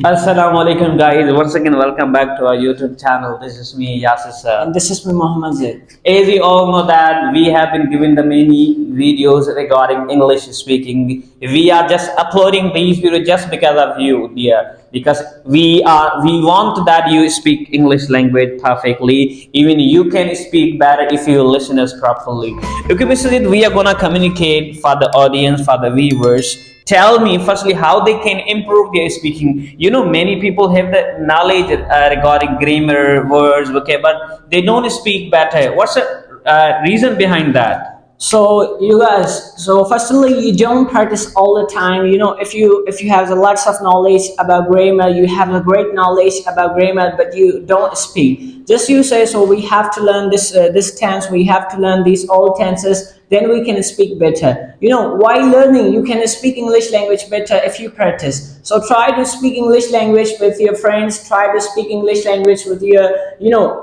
Assalamu alaikum guys, once again welcome back to our YouTube channel. This is me Yasir And sir. this is me, Mohammed Zaid. As we all know that we have been given the many videos regarding English speaking. We are just uploading these videos just because of you, dear. Because we want that you speak English language perfectly. Even you can speak better if you listen us properly. Okay, Mr. Zaid, we are gonna communicate for the audience, for the viewers. Tell me firstly how they can improve their speaking. Many people have the knowledge regarding grammar, words, okay, but they don't speak better. What's the reason behind that? So you guys, so firstly, you don't practice all the time. If you have a lots of knowledge about grammar, you have a great knowledge about grammar, but you don't speak. Just you say so. We have to learn this tense. We have to learn these old tenses. Then we can speak better. While learning, you can speak English language better if you practice. So try to speak English language with your friends. Try to speak English language with your,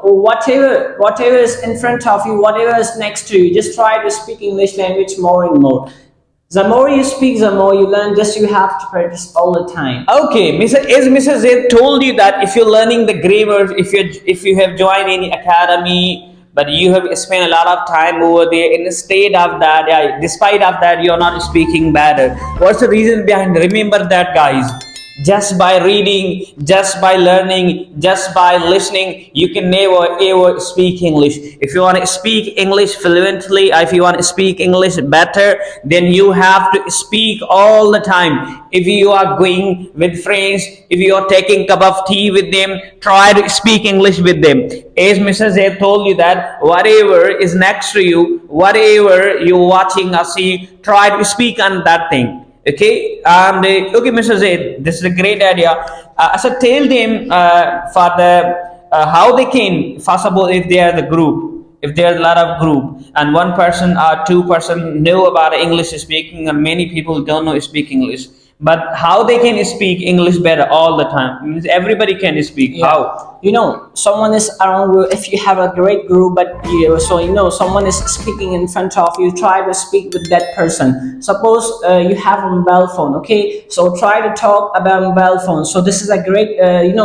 whatever is in front of you, whatever is next to you. Just try to speak English language more and more. The more you speak, the more you learn. Just you have to practice all the time. Okay, as Mrs. Zaid told you that if you're learning the grammar, if you have joined any academy, but you have spent a lot of time over there, instead of that, yeah, despite of that, you're not speaking better. What's the reason behind? Remember that, guys. Just by reading, just by learning, just by listening, you can never ever speak English. If you want to speak English fluently, if you want to speak English better, then you have to speak all the time. If you are going with friends, if you are taking cup of tea with them, try to speak English with them. As Mrs. A told you that whatever is next to you, whatever you're watching or see, try to speak on that thing. Okay, and okay, Mr. Zaid, this is a great idea. So tell them for the how they can. First of all, if they are the group, if there are a lot of group, and one person or two-person know about English speaking, and many people don't know speak English. But how they can speak English better all the time? Means everybody can speak. Yeah. How? Someone is around you. If you have a great group, but someone is speaking in front of you, try to speak with that person. Suppose you have a mobile phone, okay? So try to talk about mobile phone. So this is a great,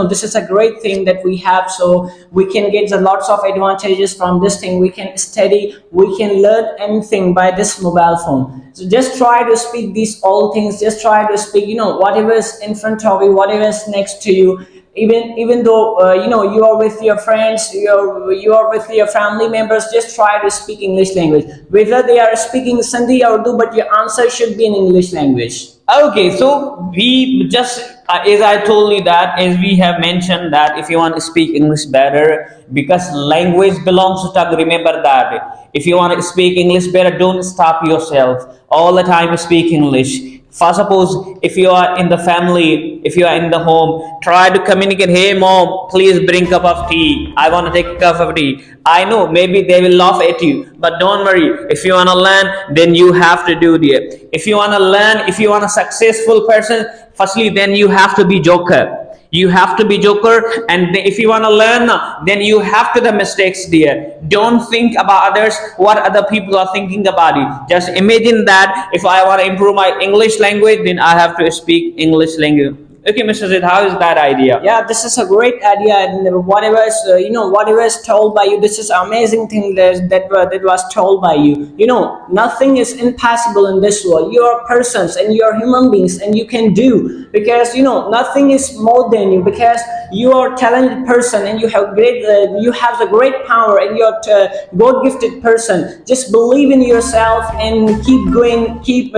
this is a great thing that we have. So we can get a lots of advantages from this thing. We can study, we can learn anything by this mobile phone. So just try to speak these all things. Just try to speak, whatever is in front of you, whatever is next to you. Even though you are with your friends, you are with your family members, just try to speak English language, whether they are speaking Sindhi or Urdu, but your answer should be in English language. Okay, so we just, as I told you that, as we have mentioned that if you want to speak English better, because language belongs to tongue, remember that. If you want to speak English better, don't stop yourself. All the time speak English. For suppose if you are in the family, if you are in the home, try to communicate. Hey mom, please bring a cup of tea. I want to take a cup of tea. I know maybe they will laugh at you, but don't worry. If you want to learn, then you have to do that. If you want to learn, if you want a successful person, firstly, then you have to be joker. You have to be joker, and if you want to learn, then you have to the mistakes there. Don't think about others, what other people are thinking about you. Just imagine that if I want to improve my English language, then I have to speak English language. Okay, Mr. Zid, how is that idea? Yeah, this is a great idea, and whatever is whatever is told by you, this is amazing thing that was told by you. Nothing is impossible in this world. You are persons and you are human beings, and you can do, because nothing is more than you, because you are a talented person and you have the great power, and you're a God gifted person. Just believe in yourself and keep going, keep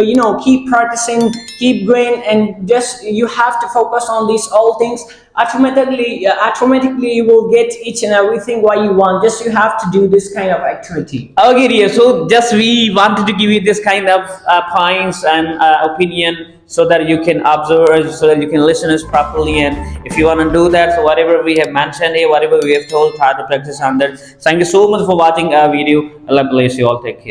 practicing, keep going, and just you have to focus on these all things. Automatically you will get each and everything what you want. Just you have to do this kind of activity. Okay, dear. So just we wanted to give you this kind of points and opinion so that you can observe, so that you can listen us properly. And if you want to do that, so whatever we have mentioned here, whatever we have told, try to practice on that. Thank you so much for watching our video. Allah bless you all. Take care.